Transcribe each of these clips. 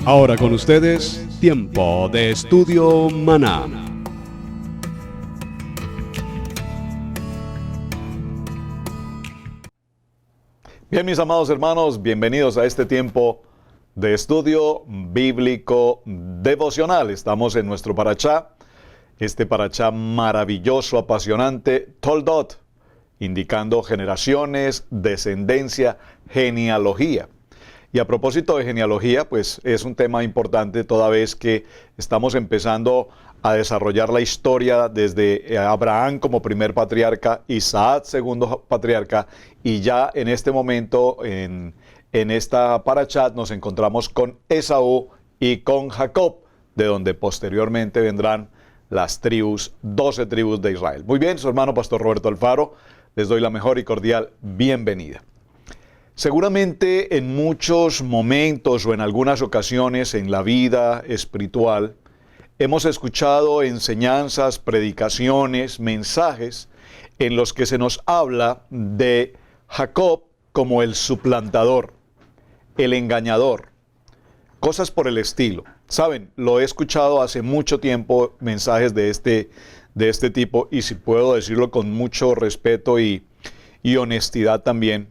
Ahora con ustedes, Tiempo de Estudio Maná. Bien, mis amados hermanos, bienvenidos a este tiempo de estudio bíblico devocional. Estamos en nuestro parachá, este parachá maravilloso, apasionante, Toldot, indicando generaciones, descendencia, genealogía. Y a propósito de genealogía, pues es un tema importante toda vez que estamos empezando a desarrollar la historia desde Abraham como primer patriarca, Isaac segundo patriarca, y ya en este momento, en esta parashat, nos encontramos con Esaú y con Jacob, de donde posteriormente vendrán las tribus, 12 tribus de Israel. Muy bien, su hermano Pastor Roberto Alfaro, les doy la mejor y cordial bienvenida. Seguramente en muchos momentos o en algunas ocasiones en la vida espiritual hemos escuchado enseñanzas, predicaciones, mensajes en los que se nos habla de Jacob como el suplantador, el engañador, cosas por el estilo. Saben, lo he escuchado hace mucho tiempo, mensajes de este tipo, y si puedo decirlo con mucho respeto y honestidad también,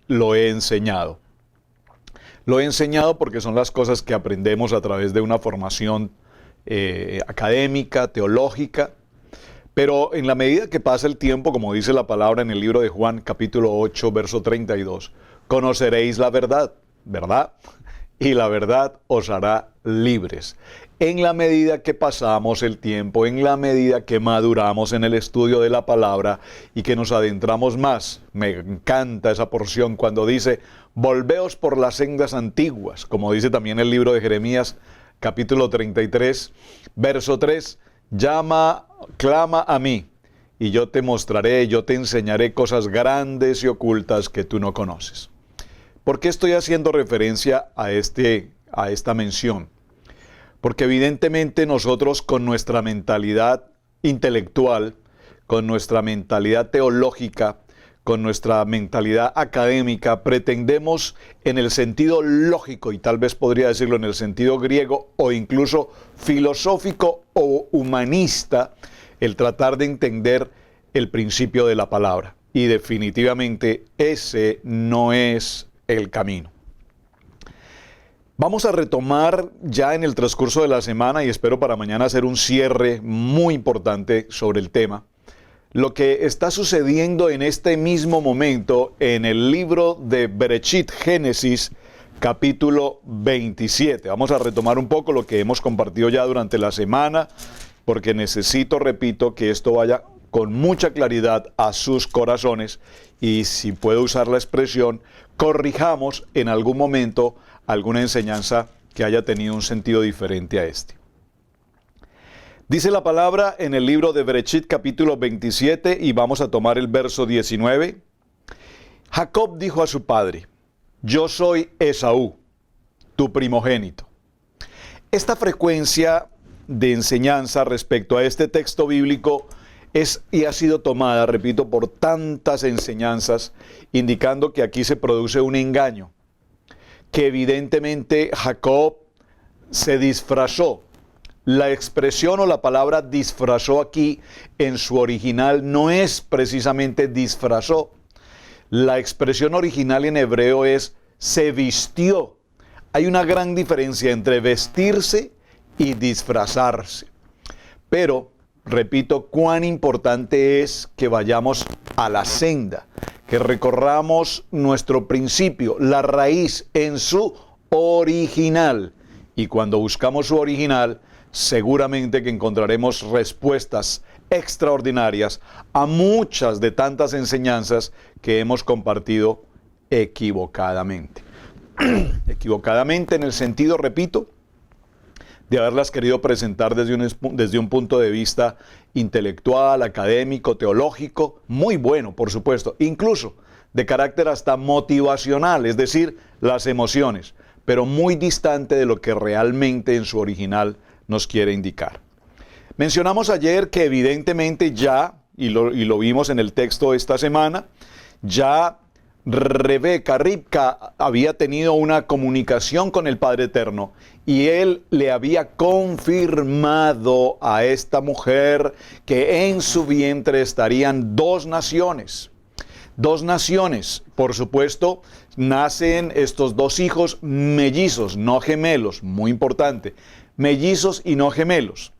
lo he enseñado. Lo he enseñado porque son las cosas que aprendemos a través de una formación académica, teológica, pero en la medida que pasa el tiempo, como dice la palabra en el libro de Juan, capítulo 8, verso 32, conoceréis la verdad, ¿verdad? Y la verdad os hará libres. En la medida que pasamos el tiempo, en la medida que maduramos en el estudio de la palabra y que nos adentramos más, me encanta esa porción cuando dice, volveos por las sendas antiguas, como dice también el libro de Jeremías, capítulo 33, verso 3, clama a mí, y yo te mostraré, yo te enseñaré cosas grandes y ocultas que tú no conoces. ¿Por qué estoy haciendo referencia a esta mención? Porque evidentemente nosotros con nuestra mentalidad intelectual, con nuestra mentalidad teológica, con nuestra mentalidad académica, pretendemos en el sentido lógico, y tal vez podría decirlo en el sentido griego o incluso filosófico o humanista, el tratar de entender el principio de la palabra. Y definitivamente ese no es el camino. Vamos a retomar ya en el transcurso de la semana y espero para mañana hacer un cierre muy importante sobre el tema. Lo que está sucediendo en este mismo momento en el libro de Bereshit, Génesis, capítulo 27. Vamos a retomar un poco lo que hemos compartido ya durante la semana, porque necesito, repito, que esto vaya con mucha claridad a sus corazones y, si puedo usar la expresión, corrijamos en algún momento alguna enseñanza que haya tenido un sentido diferente a este. Dice la palabra en el libro de Bereshit capítulo 27 y vamos a tomar el verso 19. Jacob dijo a su padre, yo soy Esaú, tu primogénito. Esta frecuencia de enseñanza respecto a este texto bíblico es y ha sido tomada, repito, por tantas enseñanzas, indicando que aquí se produce un engaño, que evidentemente Jacob se disfrazó. La expresión o la palabra disfrazó aquí en su original no es precisamente disfrazó. La expresión original en hebreo es se vistió. Hay una gran diferencia entre vestirse y disfrazarse. Pero, repito, cuán importante es que vayamos a la senda, que recorramos nuestro principio, la raíz en su original. Y cuando buscamos su original, seguramente que encontraremos respuestas extraordinarias a muchas de tantas enseñanzas que hemos compartido equivocadamente. Equivocadamente en el sentido, repito, de haberlas querido presentar desde un punto de vista intelectual, académico, teológico, muy bueno, por supuesto, incluso de carácter hasta motivacional, es decir, las emociones, pero muy distante de lo que realmente en su original nos quiere indicar. Mencionamos ayer que evidentemente ya, y lo vimos en el texto esta semana, ya Ribca, había tenido una comunicación con el Padre Eterno y él le había confirmado a esta mujer que en su vientre estarían dos naciones. Dos naciones, por supuesto, nacen estos dos hijos mellizos, no gemelos, muy importante, mellizos y no gemelos.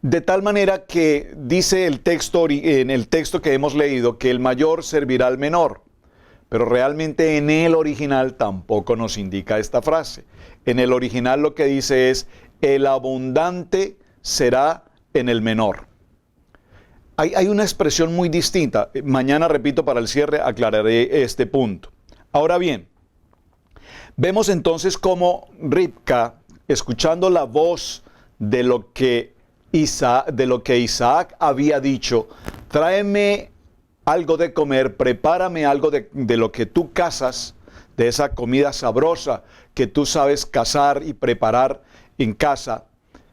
De tal manera que dice el texto, en el texto que hemos leído, que el mayor servirá al menor, pero realmente en el original tampoco nos indica esta frase. En el original lo que dice es, el abundante será en el menor. Hay una expresión muy distinta. Mañana, repito, para el cierre aclararé este punto. Ahora bien, vemos entonces cómo Ribca, escuchando la voz de lo que Isaac había dicho, tráeme algo de comer, prepárame algo de lo que tú cazas, de esa comida sabrosa que tú sabes cazar y preparar en casa,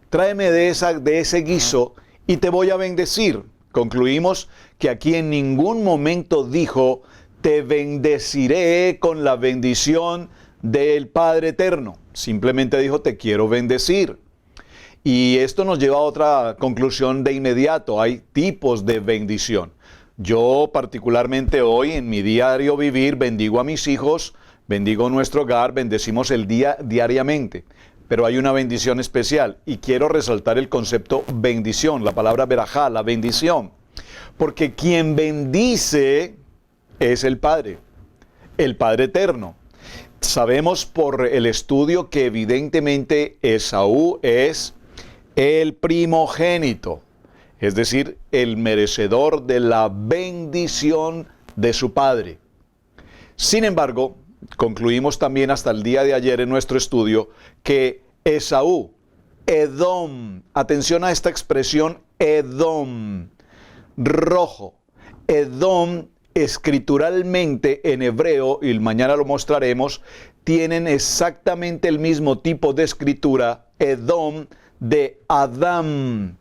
tráeme de ese guiso y te voy a bendecir. Concluimos que aquí en ningún momento dijo, te bendeciré con la bendición del Padre Eterno. Simplemente dijo, te quiero bendecir. Y esto nos lleva a otra conclusión de inmediato. Hay tipos de bendición. Yo particularmente hoy en mi diario vivir bendigo a mis hijos, bendigo nuestro hogar, bendecimos el día diariamente. Pero hay una bendición especial y quiero resaltar el concepto bendición, la palabra verajá, la bendición. Porque quien bendice es el Padre Eterno. Sabemos por el estudio que evidentemente Esaú es el primogénito, es decir, el merecedor de la bendición de su padre. Sin embargo, concluimos también hasta el día de ayer en nuestro estudio que Esaú, Edom, atención a esta expresión Edom, rojo. Edom escrituralmente en hebreo, y mañana lo mostraremos, tienen exactamente el mismo tipo de escritura, Edom, de Adán.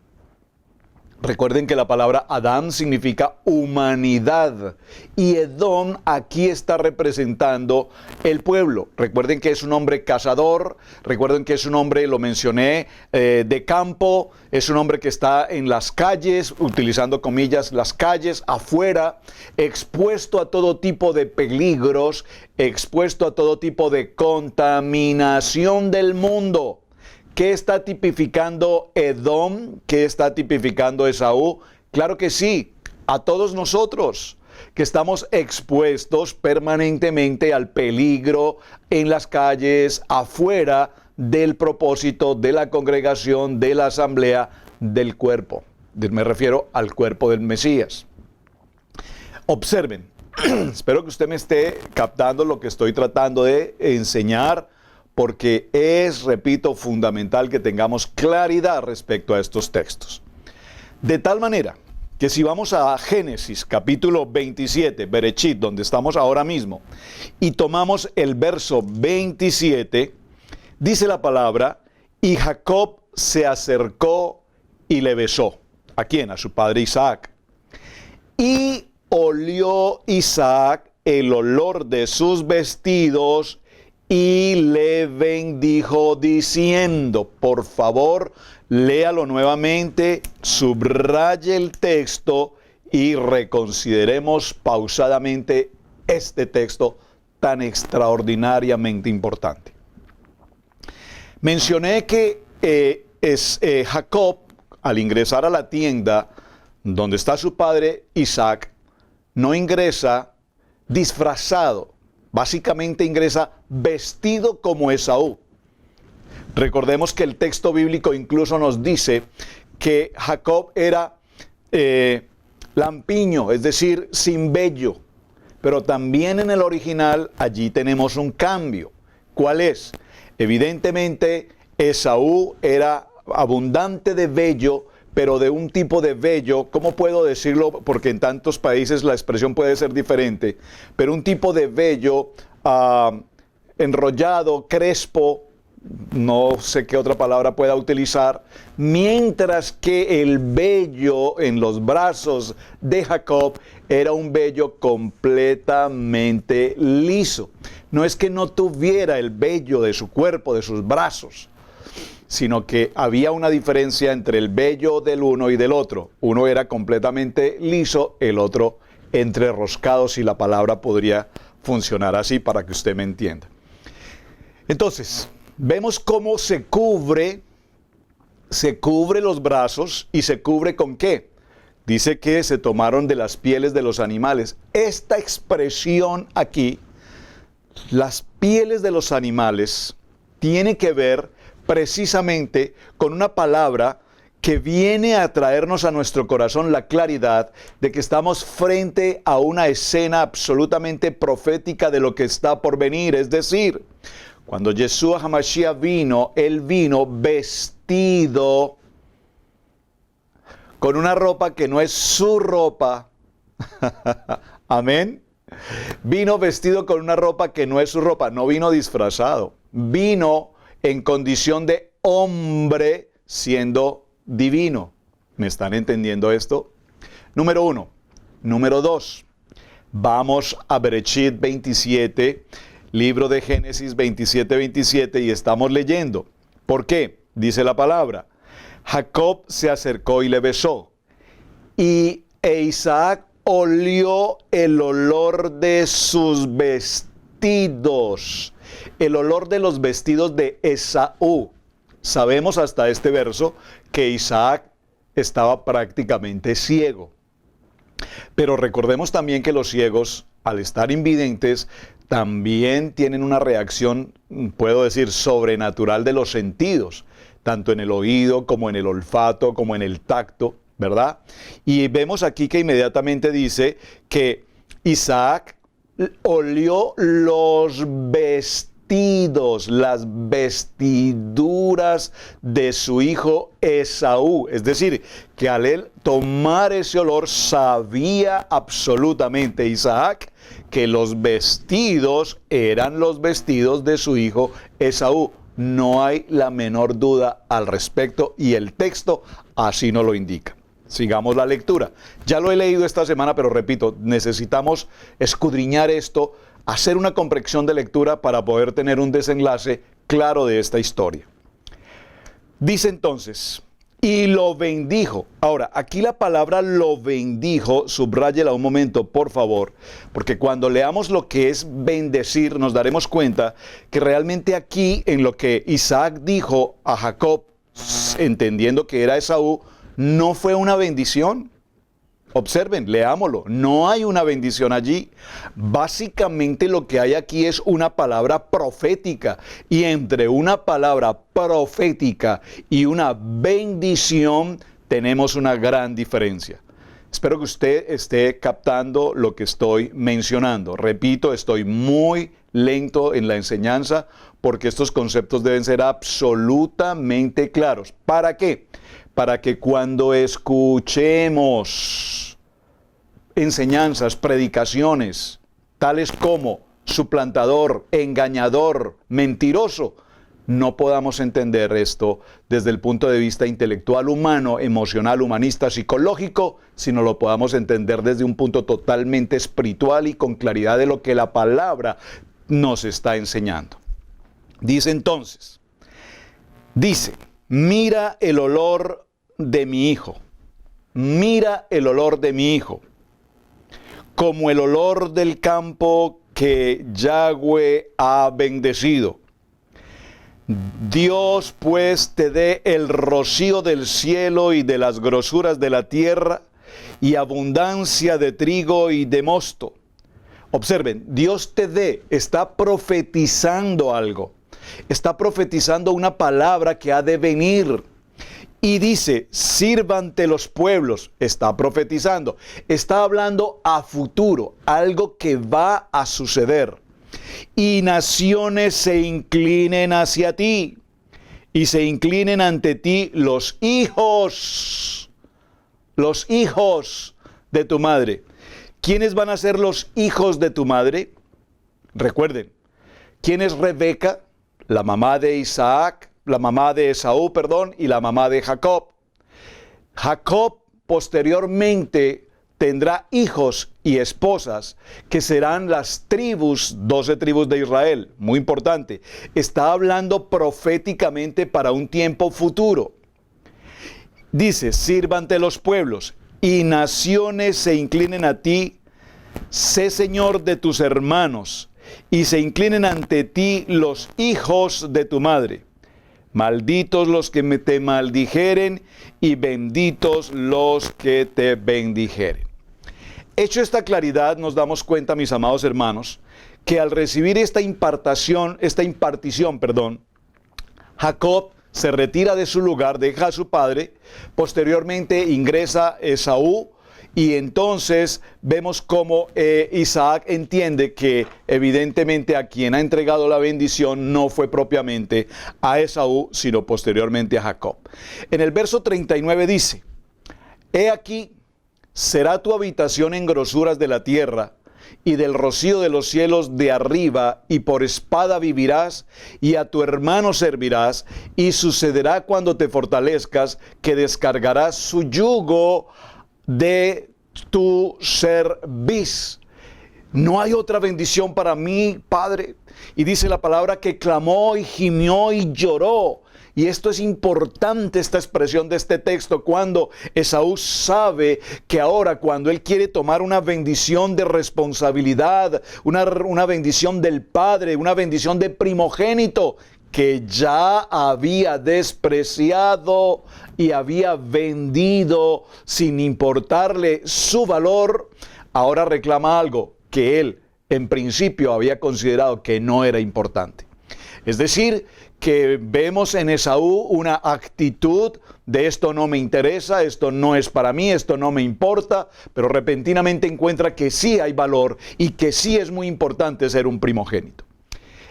Recuerden que la palabra Adán significa humanidad y Edom aquí está representando el pueblo. Recuerden que es un hombre cazador, recuerden que es un hombre, lo mencioné, de campo, es un hombre que está en las calles, utilizando comillas, las calles afuera, expuesto a todo tipo de peligros, expuesto a todo tipo de contaminación del mundo. ¿Qué está tipificando Edom? ¿Qué está tipificando Esaú? Claro que sí, a todos nosotros que estamos expuestos permanentemente al peligro en las calles, afuera del propósito de la congregación, de la asamblea, del cuerpo. Me refiero al cuerpo del Mesías. Observen, espero que usted me esté captando lo que estoy tratando de enseñar, porque es, repito, fundamental que tengamos claridad respecto a estos textos. De tal manera que si vamos a Génesis capítulo 27, Berechit, donde estamos ahora mismo, y tomamos el verso 27, dice la palabra, y Jacob se acercó y le besó. ¿A quién? A su padre Isaac. Y olió Isaac el olor de sus vestidos y le bendijo diciendo, por favor, léalo nuevamente, subraye el texto y reconsideremos pausadamente este texto tan extraordinariamente importante. Mencioné que Jacob, al ingresar a la tienda donde está su padre Isaac, no ingresa disfrazado. Básicamente ingresa vestido como Esaú. Recordemos que el texto bíblico incluso nos dice que Jacob era lampiño, es decir, sin vello. Pero también en el original allí tenemos un cambio. ¿Cuál es? Evidentemente Esaú era abundante de vello, pero de un tipo de vello, ¿cómo puedo decirlo? Porque en tantos países la expresión puede ser diferente, pero un tipo de vello enrollado, crespo, no sé qué otra palabra pueda utilizar, mientras que el vello en los brazos de Jacob era un vello completamente liso. No es que no tuviera el vello de su cuerpo, de sus brazos, sino que había una diferencia entre el vello del uno y del otro. Uno era completamente liso, el otro entreroscado, si la palabra podría funcionar así para que usted me entienda. Entonces, vemos cómo se cubre los brazos y se cubre ¿con qué? Dice que se tomaron de las pieles de los animales. Esta expresión aquí, las pieles de los animales, tiene que ver precisamente con una palabra que viene a traernos a nuestro corazón la claridad de que estamos frente a una escena absolutamente profética de lo que está por venir. Es decir, cuando Yeshua HaMashiach vino, Él vino vestido con una ropa que no es su ropa. Amén. Vino vestido con una ropa que no es su ropa. No vino disfrazado. Vino en condición de hombre siendo divino. ¿Me están entendiendo esto? Número 1. Número 2. Vamos a Bereshit 27, libro de Génesis 27 y estamos leyendo. ¿Por qué? Dice la palabra. Jacob se acercó y le besó. E Isaac olió el olor de sus vestidos. El olor de los vestidos de Esaú. Sabemos hasta este verso que Isaac estaba prácticamente ciego. Pero recordemos también que los ciegos, al estar invidentes, también tienen una reacción, puedo decir, sobrenatural de los sentidos, tanto en el oído como en el olfato, como en el tacto, ¿verdad? Y vemos aquí que inmediatamente dice que Isaac olió los vestidos, las vestiduras de su hijo Esaú. Es decir, que al él tomar ese olor, sabía absolutamente Isaac que los vestidos eran los vestidos de su hijo Esaú. No hay la menor duda al respecto y el texto así nos lo indica. Sigamos la lectura. Ya lo he leído esta semana, pero repito, necesitamos escudriñar esto, hacer una comprensión de lectura para poder tener un desenlace claro de esta historia. Dice entonces, y lo bendijo. Ahora, aquí la palabra lo bendijo, subráyela un momento, por favor, porque cuando leamos lo que es bendecir, nos daremos cuenta que realmente aquí, en lo que Isaac dijo a Jacob, entendiendo que era Esaú, no fue una bendición. Observen, leámoslo, no hay una bendición allí. Básicamente lo que hay aquí es una palabra profética. Y entre una palabra profética y una bendición tenemos una gran diferencia. Espero que usted esté captando lo que estoy mencionando. Repito, estoy muy lento en la enseñanza porque estos conceptos deben ser absolutamente claros. ¿Para qué? Para que cuando escuchemos enseñanzas, predicaciones, tales como suplantador, engañador, mentiroso, no podamos entender esto desde el punto de vista intelectual, humano, emocional, humanista, psicológico, sino lo podamos entender desde un punto totalmente espiritual y con claridad de lo que la palabra nos está enseñando. Dice entonces, mira el olor de mi hijo, mira el olor de mi hijo, como el olor del campo que Yahweh ha bendecido. Dios pues te dé el rocío del cielo y de las grosuras de la tierra y abundancia de trigo y de mosto. Observen, Dios te dé, está profetizando algo, está profetizando una palabra que ha de venir. Y dice, sírvante los pueblos, está profetizando, está hablando a futuro, algo que va a suceder. Y naciones se inclinen hacia ti, y se inclinen ante ti los hijos de tu madre. ¿Quiénes van a ser los hijos de tu madre? Recuerden, ¿quién es Rebeca? la mamá de Isaac, la mamá de Esaú, perdón, y la mamá de Jacob. Jacob posteriormente tendrá hijos y esposas que serán las tribus, 12 tribus de Israel. Muy importante. Está hablando proféticamente para un tiempo futuro. Dice, sírvante los pueblos y naciones se inclinen a ti. Sé Señor de tus hermanos y se inclinen ante ti los hijos de tu madre. Malditos los que te maldijeren y benditos los que te bendijeren. Hecho esta claridad, nos damos cuenta, mis amados hermanos, que al recibir esta impartición, Jacob se retira de su lugar, deja a su padre, posteriormente ingresa Esaú, y entonces vemos cómo Isaac entiende que evidentemente a quien ha entregado la bendición no fue propiamente a Esaú, sino posteriormente a Jacob. En el verso 39 dice, he aquí, será tu habitación en grosuras de la tierra, y del rocío de los cielos de arriba, y por espada vivirás, y a tu hermano servirás, y sucederá cuando te fortalezcas, que descargarás su yugo de tu cerviz. No hay otra bendición para mí, Padre. Y dice la palabra que clamó y gimió y lloró. Y esto es importante, esta expresión de este texto, cuando Esaú sabe que ahora cuando él quiere tomar una bendición de responsabilidad, una bendición del Padre, una bendición de primogénito, que ya había despreciado y había vendido sin importarle su valor, ahora reclama algo que él en principio había considerado que no era importante. Es decir, que vemos en Esaú una actitud de esto no me interesa, esto no es para mí, esto no me importa, pero repentinamente encuentra que sí hay valor y que sí es muy importante ser un primogénito.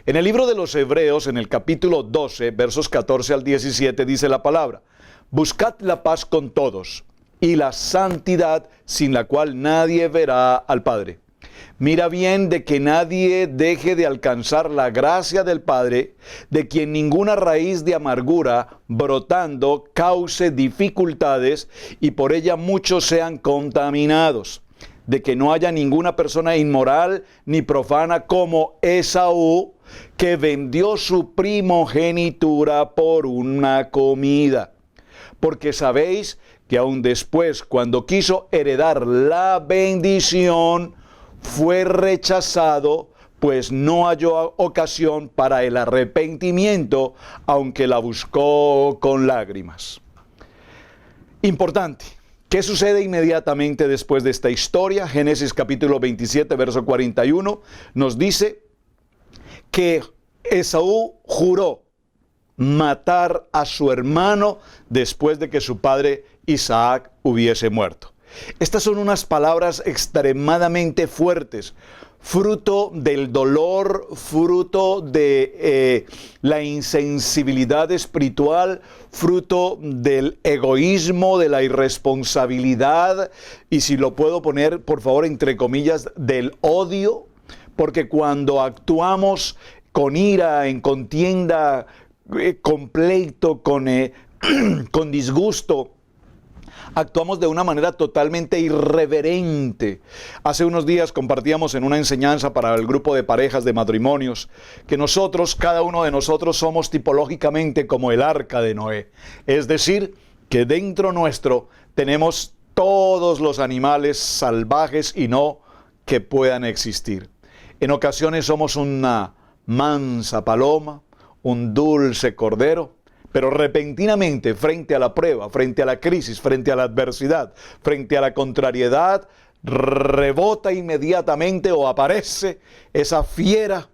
En el libro de los Hebreos, en el capítulo 12, versos 14 al 17, dice la palabra, buscad la paz con todos y la santidad sin la cual nadie verá al Padre. Mira bien de que nadie deje de alcanzar la gracia del Padre, de quien ninguna raíz de amargura brotando cause dificultades y por ella muchos sean contaminados. De que no haya ninguna persona inmoral ni profana como Esaú, que vendió su primogenitura por una comida. Porque sabéis que aun después, cuando quiso heredar la bendición, fue rechazado, pues no halló ocasión para el arrepentimiento, aunque la buscó con lágrimas. Importante. ¿Qué sucede inmediatamente después de esta historia? Génesis capítulo 27, verso 41, nos dice que Esaú juró matar a su hermano después de que su padre Isaac hubiese muerto. Estas son unas palabras extremadamente fuertes, fruto del dolor, fruto de la insensibilidad espiritual, fruto del egoísmo, de la irresponsabilidad, y si lo puedo poner, por favor, entre comillas, del odio, porque cuando actuamos con ira, en contienda, con pleito, con disgusto, actuamos de una manera totalmente irreverente. Hace unos días compartíamos en una enseñanza para el grupo de parejas de matrimonios que nosotros, cada uno de nosotros, somos tipológicamente como el arca de Noé. Es decir, que dentro nuestro tenemos todos los animales salvajes y no que puedan existir. En ocasiones somos una mansa paloma, un dulce cordero, pero repentinamente, frente a la prueba, frente a la crisis, frente a la adversidad, frente a la contrariedad, rebota inmediatamente o aparece esa fiera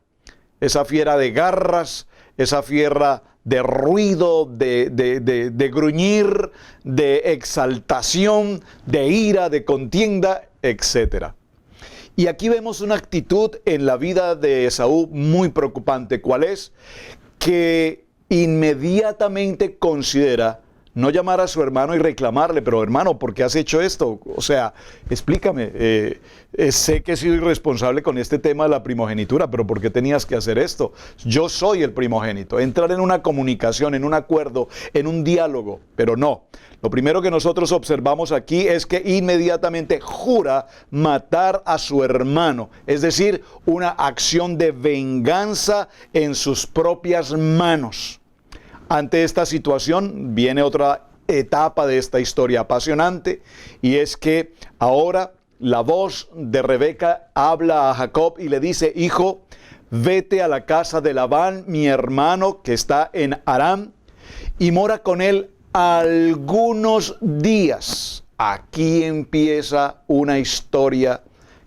de garras, esa fiera de ruido, de gruñir, de exaltación, de ira, de contienda, etc. Y aquí vemos una actitud en la vida de Esaú muy preocupante. ¿Cuál es? Que inmediatamente considera no llamar a su hermano y reclamarle, pero hermano, ¿por qué has hecho esto? O sea, explícame, sé que he sido irresponsable con este tema de la primogenitura, pero ¿por qué tenías que hacer esto? Yo soy el primogénito. Entrar en una comunicación, en un acuerdo, en un diálogo, pero no. Lo primero que nosotros observamos aquí es que inmediatamente jura matar a su hermano, es decir, una acción de venganza en sus propias manos. Ante esta situación viene otra etapa de esta historia apasionante, y es que ahora la voz de Rebeca habla a Jacob y le dice: hijo, vete a la casa de Labán, mi hermano, que está en Aram, y mora con él algunos días. Aquí empieza una historia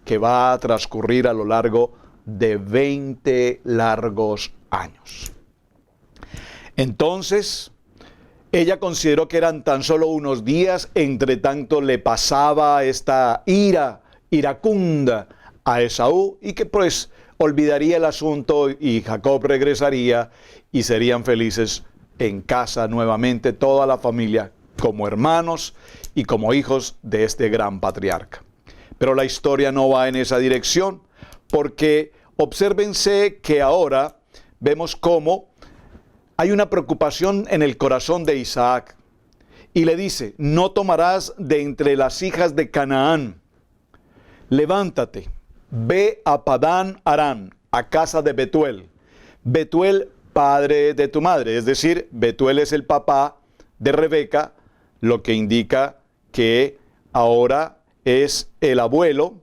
que va a transcurrir a lo largo de 20 largos años. Entonces, ella consideró que eran tan solo unos días, entre tanto le pasaba esta ira iracunda a Esaú, y que pues olvidaría el asunto y Jacob regresaría y serían felices en casa nuevamente toda la familia, como hermanos y como hijos de este gran patriarca. Pero la historia no va en esa dirección, porque obsérvense que ahora vemos cómo hay una preocupación en el corazón de Isaac, y le dice: no tomarás de entre las hijas de Canaán. Levántate, ve a Padán Aram, a casa de Betuel. Betuel, padre de tu madre, es decir, Betuel es el papá de Rebeca, lo que indica que ahora es el abuelo,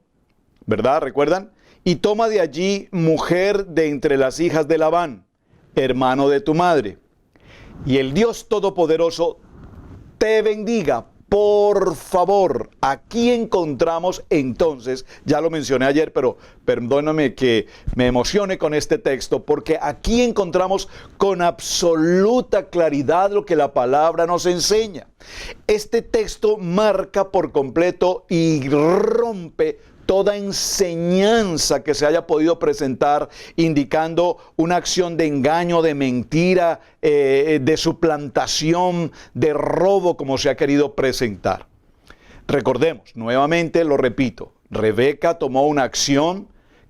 ¿verdad? ¿Recuerdan? Y toma de allí mujer de entre las hijas de Labán, hermano de tu madre, y el Dios Todopoderoso te bendiga. Por favor, aquí encontramos entonces, ya lo mencioné ayer, pero perdóname que me emocione con este texto, porque aquí encontramos con absoluta claridad lo que la palabra nos enseña. Este texto marca por completo y rompe toda enseñanza que se haya podido presentar indicando una acción de engaño, de mentira, de suplantación, de robo, como se ha querido presentar. Recordemos, nuevamente lo repito, Rebeca tomó una acción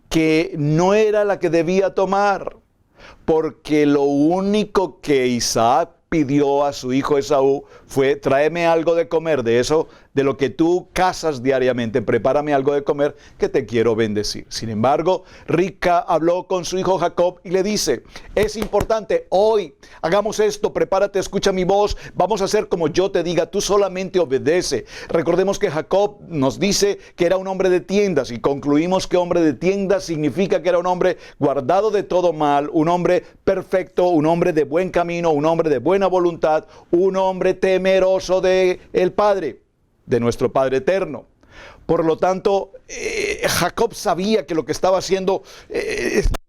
que no era la que debía tomar, porque lo único que Isaac pidió a su hijo Esaú fue: tráeme algo de comer, de eso, de lo que tú cazas diariamente, prepárame algo de comer, que te quiero bendecir. Sin embargo, Ribca habló con su hijo Jacob y le dice: es importante, hoy hagamos esto, prepárate, escucha mi voz, vamos a hacer como yo te diga, tú solamente obedece. Recordemos que Jacob nos dice que era un hombre de tiendas, y concluimos que hombre de tiendas significa que era un hombre guardado de todo mal, un hombre perfecto, un hombre de buen camino, un hombre de buena voluntad, un hombre temeroso de el Padre, de nuestro Padre eterno. Por lo tanto, Jacob sabía que lo que estaba haciendo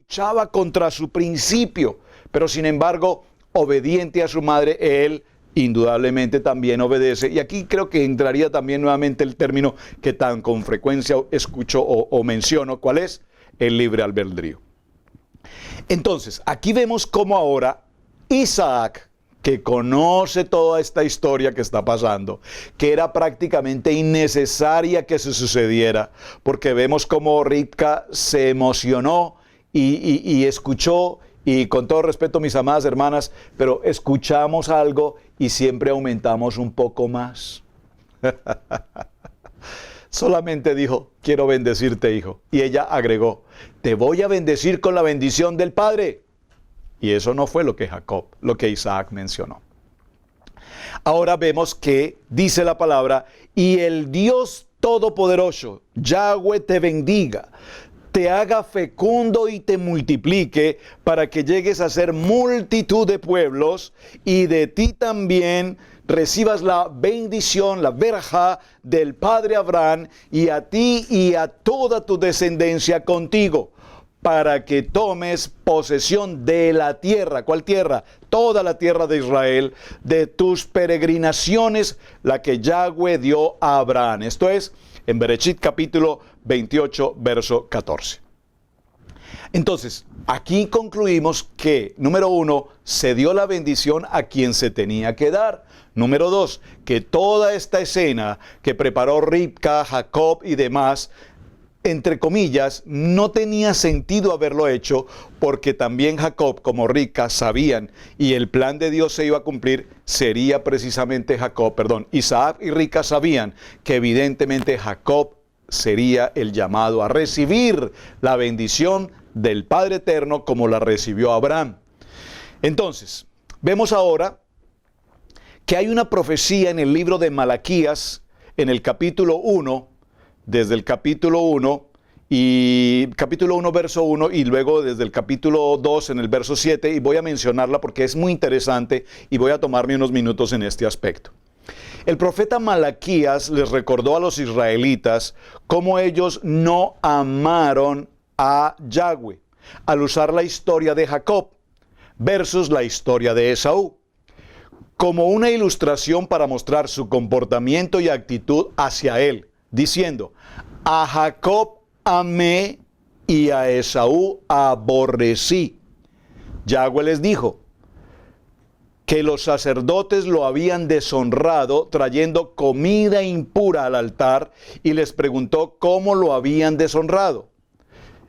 luchaba contra su principio, pero sin embargo, obediente a su madre, él indudablemente también obedece. Y aquí creo que entraría también nuevamente el término que tan con frecuencia escucho o menciono, ¿cuál es? El libre albedrío. Entonces, aquí vemos cómo ahora Isaac, que conoce toda esta historia que está pasando, que era prácticamente innecesaria que se sucediera, porque vemos cómo Ribca se emocionó y escuchó, y con todo respeto, mis amadas hermanas, pero escuchamos algo y siempre aumentamos un poco más. Solamente dijo: quiero bendecirte, hijo. Y ella agregó: te voy a bendecir con la bendición del Padre. Y eso no fue lo que Isaac mencionó. Ahora vemos que dice la palabra: y el Dios Todopoderoso, Yahweh, te bendiga, te haga fecundo y te multiplique, para que llegues a ser multitud de pueblos, y de ti también recibas la bendición, la verajá del Padre Abraham, y a ti y a toda tu descendencia contigo, para que tomes posesión de la tierra. ¿Cuál tierra? Toda la tierra de Israel, de tus peregrinaciones, la que Yahweh dio a Abraham. Esto es en Bereshit capítulo 28, verso 14. Entonces, aquí concluimos que, número 1, se dio la bendición a quien se tenía que dar. Número 2, que toda esta escena que preparó Ribca, Jacob y demás, entre comillas, no tenía sentido haberlo hecho, porque también Jacob como Ribca sabían, y el plan de Dios se iba a cumplir, sería precisamente Isaac y Ribca sabían que evidentemente Jacob sería el llamado a recibir la bendición del Padre Eterno como la recibió Abraham. Entonces, vemos ahora que hay una profecía en el libro de Malaquías, en el capítulo 1, desde el capítulo 1 verso 1 y luego desde el capítulo 2 en el verso 7, y voy a mencionarla porque es muy interesante y voy a tomarme unos minutos en este aspecto. El profeta Malaquías les recordó a los israelitas cómo ellos no amaron a Yahweh al usar la historia de Jacob versus la historia de Esaú, como una ilustración para mostrar su comportamiento y actitud hacia él, diciendo: a Jacob amé y a Esaú aborrecí. Yahweh les dijo que los sacerdotes lo habían deshonrado trayendo comida impura al altar, y les preguntó cómo lo habían deshonrado.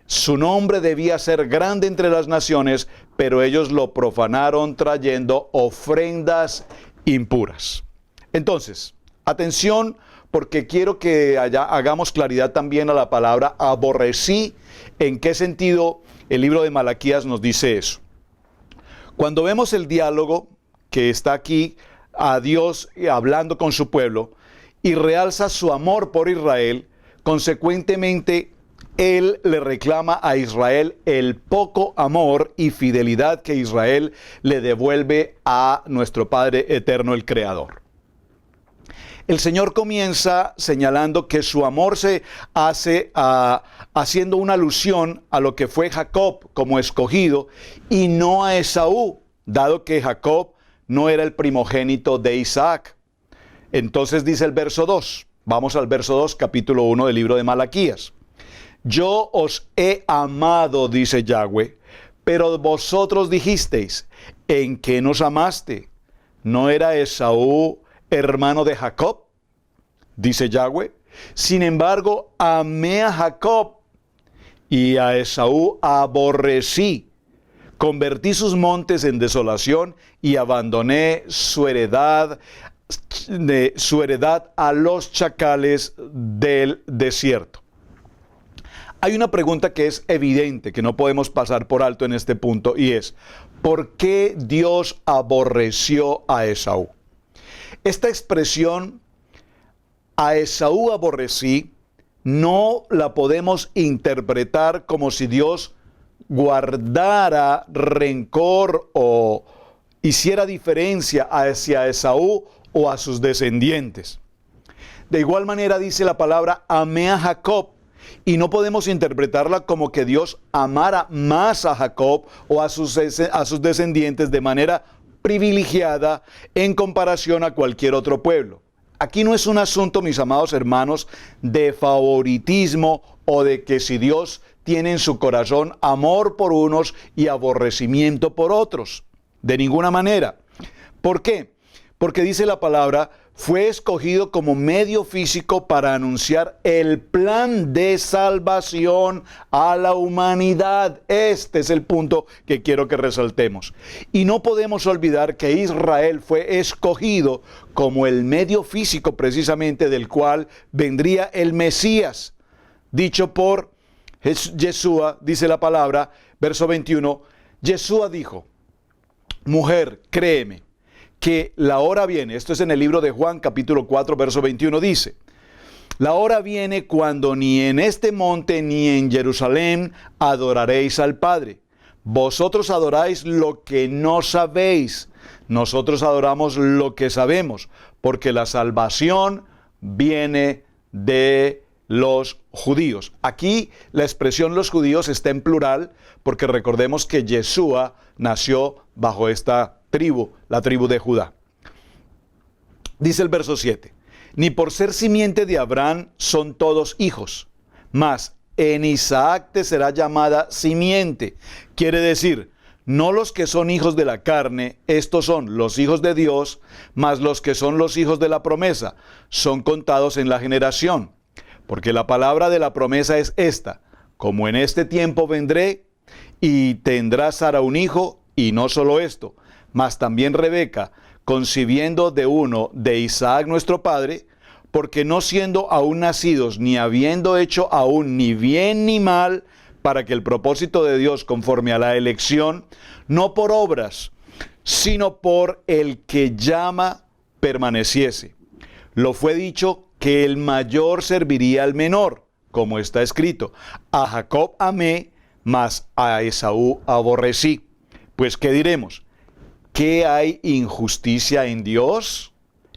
Su nombre debía ser grande entre las naciones, pero ellos lo profanaron trayendo ofrendas impuras. Entonces, atención, porque quiero que hagamos claridad también a la palabra aborrecí. ¿En qué sentido el libro de Malaquías nos dice eso? Cuando vemos el diálogo que está aquí, a Dios hablando con su pueblo, y realza su amor por Israel, consecuentemente Él le reclama a Israel el poco amor y fidelidad que Israel le devuelve a nuestro Padre Eterno, el Creador. El Señor comienza señalando que su amor se hace haciendo una alusión a lo que fue Jacob como escogido y no a Esaú, dado que Jacob no era el primogénito de Isaac. Entonces dice el verso 2, vamos al verso 2, capítulo 1 del libro de Malaquías. Yo os he amado, dice Yahweh, pero vosotros dijisteis: ¿en qué nos amaste? ¿No era Esaú hermano de Jacob? Dice Yahweh. Sin embargo, amé a Jacob y a Esaú aborrecí. Convertí sus montes en desolación y abandoné su heredad a los chacales del desierto. Hay una pregunta que es evidente, que no podemos pasar por alto en este punto, y es: ¿por qué Dios aborreció a Esaú? Esta expresión, a Esaú aborrecí, no la podemos interpretar como si Dios guardara rencor o hiciera diferencia hacia Esaú o a sus descendientes. De igual manera dice la palabra: amé a Jacob, y no podemos interpretarla como que Dios amara más a Jacob o a sus descendientes de manera privilegiada en comparación a cualquier otro pueblo. Aquí no es un asunto, mis amados hermanos, de favoritismo o de que si Dios tiene en su corazón amor por unos y aborrecimiento por otros. De ninguna manera. ¿Por qué? Porque dice la palabra: fue escogido como medio físico para anunciar el plan de salvación a la humanidad. Este es el punto que quiero que resaltemos. Y no podemos olvidar que Israel fue escogido como el medio físico precisamente del cual vendría el Mesías. Dicho por Yeshua, dice la palabra, verso 21, Yeshua dijo: mujer, créeme, que la hora viene, esto es en el libro de Juan capítulo 4 verso 21, dice: la hora viene cuando ni en este monte ni en Jerusalén adoraréis al Padre. Vosotros adoráis lo que no sabéis, nosotros adoramos lo que sabemos, porque la salvación viene de los judíos. Aquí la expresión los judíos está en plural, porque recordemos que Yeshua nació bajo esta tribu, la tribu de Judá. Dice el verso 7: ni por ser simiente de Abraham son todos hijos, mas en Isaac te será llamada simiente. Quiere decir, no los que son hijos de la carne, estos son los hijos de Dios, mas los que son los hijos de la promesa, son contados en la generación. Porque la palabra de la promesa es esta: como en este tiempo vendré, y tendrá Sara un hijo, y no solo esto, mas también Rebeca, concibiendo de uno de Isaac nuestro padre, porque no siendo aún nacidos, ni habiendo hecho aún ni bien ni mal, para que el propósito de Dios conforme a la elección, no por obras, sino por el que llama, permaneciese. Lo fue dicho que el mayor serviría al menor, como está escrito: a Jacob amé, mas a Esaú aborrecí. Pues, ¿qué diremos? ¿Qué hay injusticia en Dios?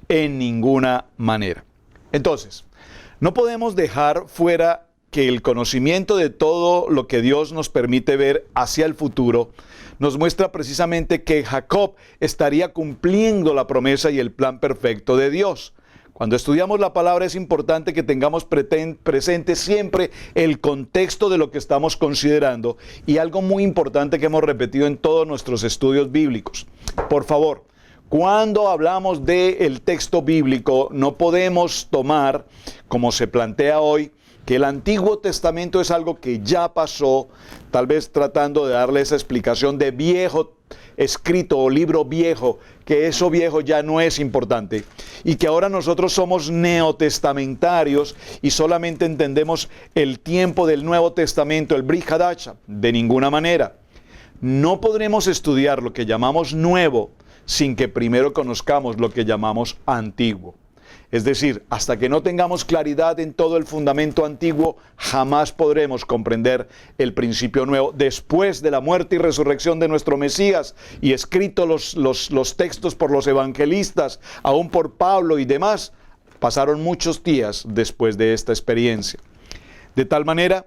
En ninguna manera. Entonces, no podemos dejar fuera que el conocimiento de todo lo que Dios nos permite ver hacia el futuro nos muestra precisamente que Jacob estaría cumpliendo la promesa y el plan perfecto de Dios. Cuando estudiamos la palabra es importante que tengamos presente siempre el contexto de lo que estamos considerando, y algo muy importante que hemos repetido en todos nuestros estudios bíblicos. Por favor, cuando hablamos del texto bíblico, no podemos tomar, como se plantea hoy, que el Antiguo Testamento es algo que ya pasó, tal vez tratando de darle esa explicación de viejo escrito o libro viejo, que eso viejo ya no es importante, y que ahora nosotros somos neotestamentarios y solamente entendemos el tiempo del Nuevo Testamento, el Brit Hadasha. De ninguna manera. No podremos estudiar lo que llamamos nuevo sin que primero conozcamos lo que llamamos antiguo. Es decir, hasta que no tengamos claridad en todo el fundamento antiguo, jamás podremos comprender el principio nuevo. Después de la muerte y resurrección de nuestro Mesías, y escritos los textos por los evangelistas, aún por Pablo y demás, pasaron muchos días después de esta experiencia. De tal manera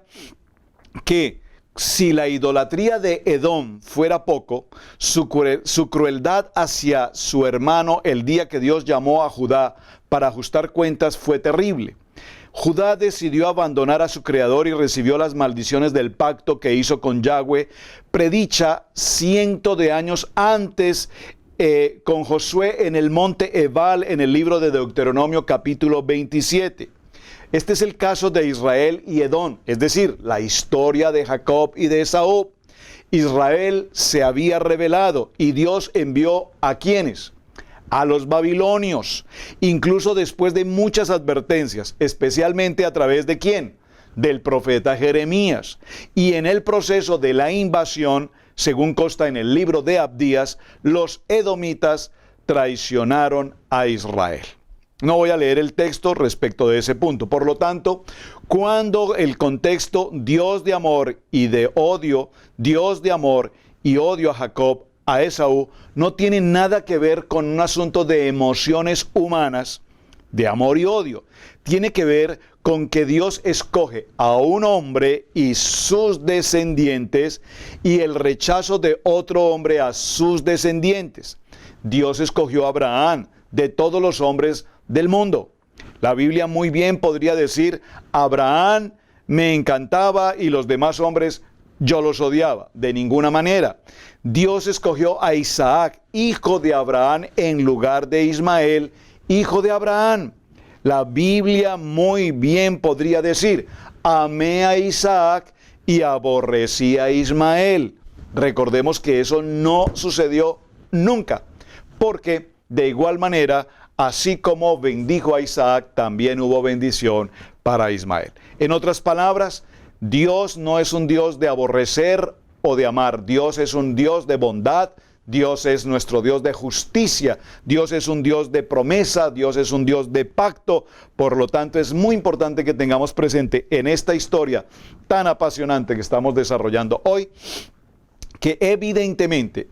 que si la idolatría de Edom fuera poco, su crueldad hacia su hermano el día que Dios llamó a Judá para ajustar cuentas fue terrible. Judá decidió abandonar a su creador y recibió las maldiciones del pacto que hizo con Yahweh, predicha cientos de años antes con Josué en el monte Ebal, en el libro de Deuteronomio capítulo 27. Este es el caso de Israel y Edom, es decir, la historia de Jacob y de Esaú. Israel se había rebelado y Dios envió ¿a quiénes? A los babilonios, incluso después de muchas advertencias, especialmente a través de ¿quién? Del profeta Jeremías. Y en el proceso de la invasión, según consta en el libro de Abdías, los edomitas traicionaron a Israel. No voy a leer el texto respecto de ese punto. Por lo tanto, cuando el contexto Dios de amor y de odio, Dios de amor y odio a Jacob, a Esaú, no tiene nada que ver con un asunto de emociones humanas, de amor y odio. Tiene que ver con que Dios escoge a un hombre y sus descendientes y el rechazo de otro hombre a sus descendientes. Dios escogió a Abraham de todos los hombres del mundo. La Biblia muy bien podría decir: Abraham me encantaba y los demás hombres yo los odiaba. De ninguna manera. Dios escogió a Isaac, hijo de Abraham, en lugar de Ismael, hijo de Abraham. La Biblia muy bien podría decir: amé a Isaac y aborrecí a Ismael. Recordemos que eso no sucedió nunca, porque de igual manera, así como bendijo a Isaac, también hubo bendición para Ismael. En otras palabras, Dios no es un Dios de aborrecer o de amar. Dios es un Dios de bondad. Dios es nuestro Dios de justicia. Dios es un Dios de promesa. Dios es un Dios de pacto. Por lo tanto, es muy importante que tengamos presente en esta historia tan apasionante que estamos desarrollando hoy, que evidentemente,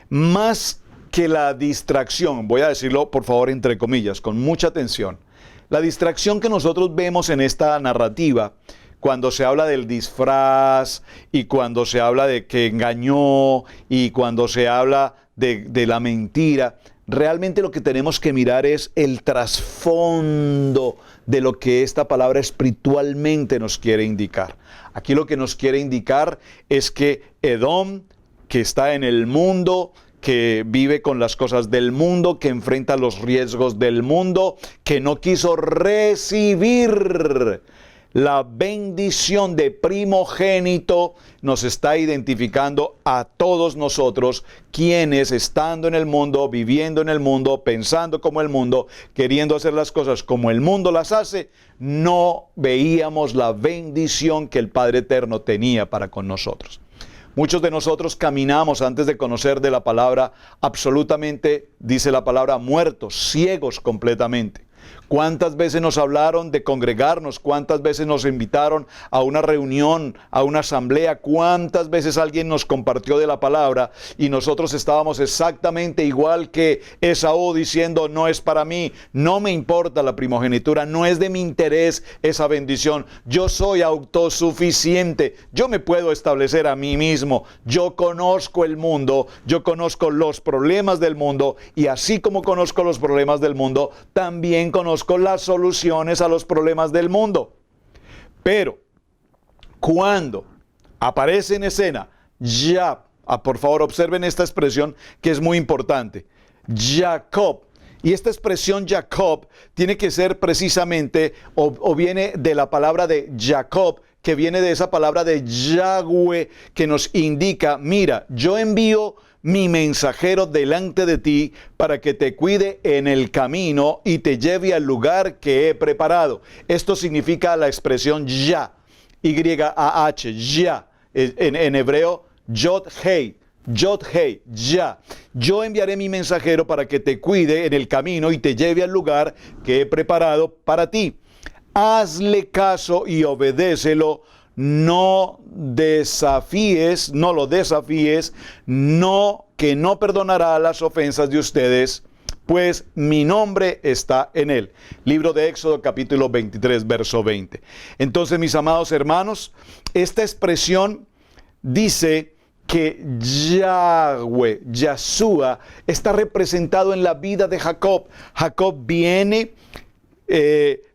más que la distracción, voy a decirlo por favor entre comillas, con mucha atención, la distracción que nosotros vemos en esta narrativa cuando se habla del disfraz y cuando se habla de que engañó y cuando se habla de la mentira, realmente lo que tenemos que mirar es el trasfondo de lo que esta palabra espiritualmente nos quiere indicar. Aquí lo que nos quiere indicar es que Edom, que está en el mundo, que vive con las cosas del mundo, que enfrenta los riesgos del mundo, que no quiso recibir la bendición de primogénito, nos está identificando a todos nosotros, quienes estando en el mundo, viviendo en el mundo, pensando como el mundo, queriendo hacer las cosas como el mundo las hace, no veíamos la bendición que el Padre Eterno tenía para con nosotros. Muchos de nosotros caminamos antes de conocer de la palabra absolutamente, dice la palabra, muertos, ciegos completamente. ¿Cuántas veces nos hablaron de congregarnos? ¿Cuántas veces nos invitaron a una reunión, a una asamblea? ¿Cuántas veces alguien nos compartió de la palabra y nosotros estábamos exactamente igual que Esaú diciendo, no es para mí, no me importa la primogenitura, no es de mi interés esa bendición, yo soy autosuficiente, yo me puedo establecer a mí mismo, yo conozco el mundo, yo conozco los problemas del mundo y así como conozco los problemas del mundo, también conozco las soluciones a los problemas del mundo. Pero cuando aparece en escena por favor observen esta expresión que es muy importante, Jacob. Y esta expresión Jacob tiene que ser precisamente o viene de la palabra de Jacob, que viene de esa palabra de Yahweh, que nos indica, mira, yo envío mi mensajero delante de ti para que te cuide en el camino y te lleve al lugar que he preparado. Esto significa la expresión ya, Y-A-H, ya, en hebreo, Yod-Hei, Yod-Hei, ya. Yo enviaré mi mensajero para que te cuide en el camino y te lleve al lugar que he preparado para ti. Hazle caso y obedécelo. No desafíes, no lo desafíes, que no perdonará las ofensas de ustedes, pues mi nombre está en él. Libro de Éxodo, capítulo 23, verso 20. Entonces, mis amados hermanos, esta expresión dice que Yahweh, Yahshua, está representado en la vida de Jacob. Jacob viene,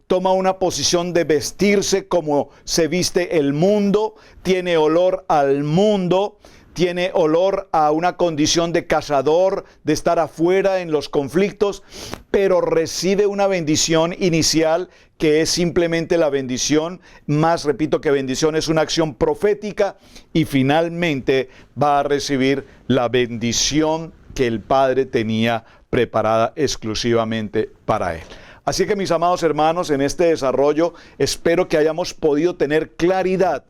toma una posición de vestirse como se viste el mundo, tiene olor al mundo, tiene olor a una condición de cazador, de estar afuera en los conflictos, pero recibe una bendición inicial que es simplemente la bendición, más repito que bendición es una acción profética y finalmente va a recibir la bendición que el Padre tenía preparada exclusivamente para él. Así que mis amados hermanos, en este desarrollo espero que hayamos podido tener claridad.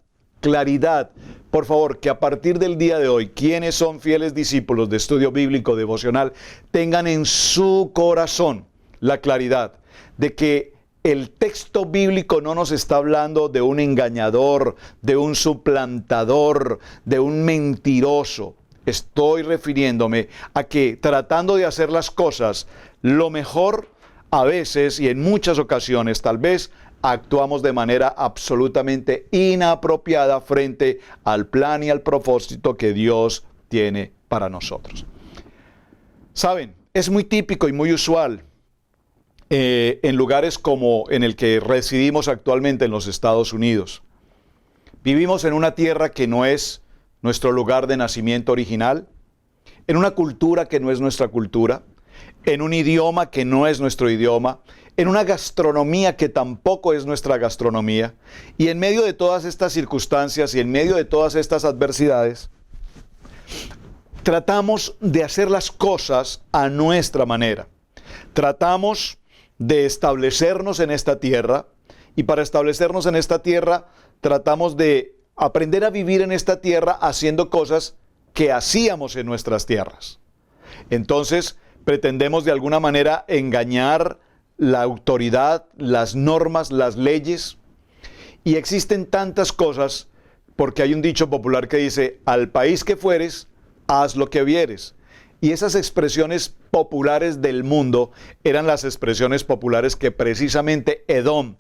Por favor, que a partir del día de hoy, quienes son fieles discípulos de estudio bíblico devocional, tengan en su corazón la claridad de que el texto bíblico no nos está hablando de un engañador, de un suplantador, de un mentiroso. Estoy refiriéndome a que tratando de hacer las cosas lo mejor, a veces y en muchas ocasiones tal vez actuamos de manera absolutamente inapropiada frente al plan y al propósito que Dios tiene para nosotros. Saben, es muy típico y muy usual en lugares como en el que residimos actualmente en los Estados Unidos. Vivimos en una tierra que no es nuestro lugar de nacimiento original, en una cultura que no es nuestra cultura, en un idioma que no es nuestro idioma, en una gastronomía que tampoco es nuestra gastronomía. Y en medio de todas estas circunstancias y en medio de todas estas adversidades, tratamos de hacer las cosas a nuestra manera. Tratamos de establecernos en esta tierra y para establecernos en esta tierra tratamos de aprender a vivir en esta tierra haciendo cosas que hacíamos en nuestras tierras. Entonces, pretendemos de alguna manera engañar la autoridad, las normas, las leyes. Y existen tantas cosas, porque hay un dicho popular que dice, al país que fueres, haz lo que vieres. Y esas expresiones populares del mundo eran las expresiones populares que precisamente Edom,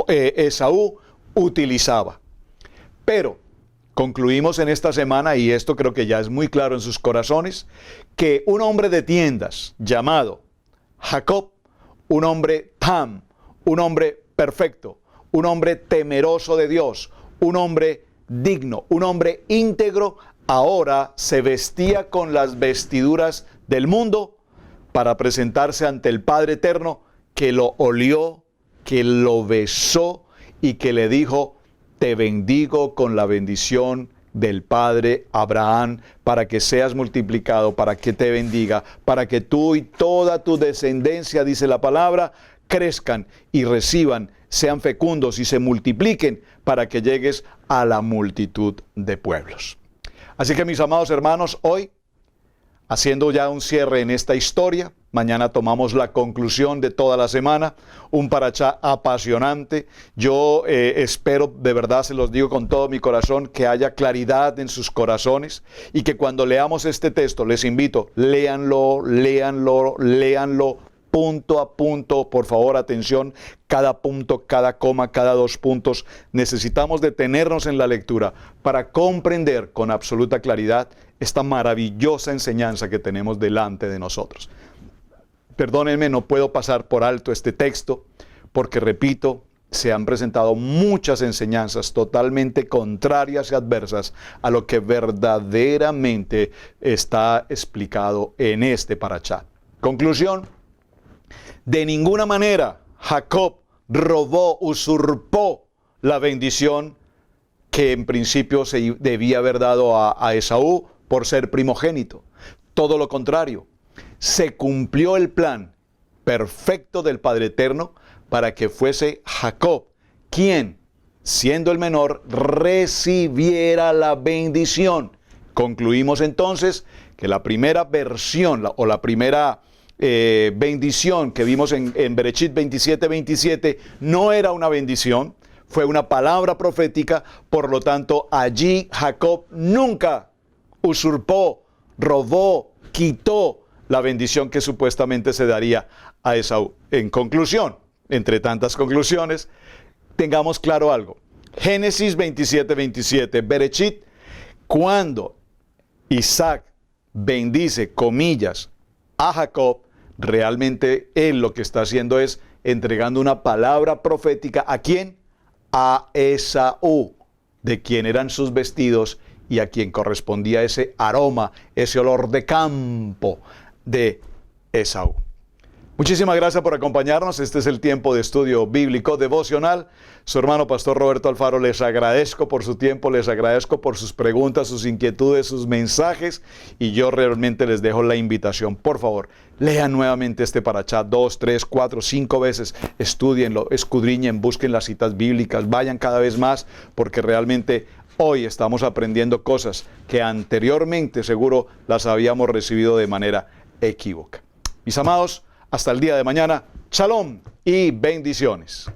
Esaú, utilizaba. Pero concluimos en esta semana, y esto creo que ya es muy claro en sus corazones, que un hombre de tiendas llamado Jacob, un hombre tam, un hombre perfecto, un hombre temeroso de Dios, un hombre digno, un hombre íntegro, ahora se vestía con las vestiduras del mundo para presentarse ante el Padre Eterno, que lo olió, que lo besó y que le dijo: te bendigo con la bendición del Padre Abraham, para que seas multiplicado, para que te bendiga, para que tú y toda tu descendencia, dice la palabra, crezcan y reciban, sean fecundos y se multipliquen, para que llegues a la multitud de pueblos. Así que, mis amados hermanos, hoy, haciendo ya un cierre en esta historia, mañana tomamos la conclusión de toda la semana, un parachá apasionante. Yo espero, de verdad se los digo con todo mi corazón, que haya claridad en sus corazones y que cuando leamos este texto, les invito, léanlo, léanlo, léanlo, punto a punto, por favor, atención, cada punto, cada coma, cada 2 puntos. Necesitamos detenernos en la lectura para comprender con absoluta claridad esta maravillosa enseñanza que tenemos delante de nosotros. Perdónenme, no puedo pasar por alto este texto, porque, repito, se han presentado muchas enseñanzas totalmente contrarias y adversas a lo que verdaderamente está explicado en este parachá. Conclusión: de ninguna manera Jacob robó, usurpó la bendición que en principio se debía haber dado a Esaú por ser primogénito. Todo lo contrario, se cumplió el plan perfecto del Padre Eterno para que fuese Jacob quien, siendo el menor, recibiera la bendición. Concluimos entonces que la primera versión o la primera bendición que vimos en Bereshit 27:27 no era una bendición, fue una palabra profética. Por lo tanto, allí Jacob nunca usurpó, robó, quitó la bendición que supuestamente se daría a Esaú. En conclusión, entre tantas conclusiones, tengamos claro algo. Génesis 27:27, Bereshit, cuando Isaac bendice, comillas, a Jacob, realmente él lo que está haciendo es entregando una palabra profética. ¿A quién? A Esaú, de quien eran sus vestidos y a quien correspondía ese aroma, ese olor de campo de Esaú. Muchísimas gracias por acompañarnos. Este es el tiempo de estudio bíblico devocional. Su hermano Pastor Roberto Alfaro, les agradezco por su tiempo, les agradezco por sus preguntas, sus inquietudes, sus mensajes, y yo realmente les dejo la invitación. Por favor, lean nuevamente este parachá 2, 3, 4, 5 veces, estudienlo, escudriñen, busquen las citas bíblicas, vayan cada vez más, porque realmente hoy estamos aprendiendo cosas que anteriormente seguro las habíamos recibido de manera equívoca. Mis amados, hasta el día de mañana. Shalom y bendiciones.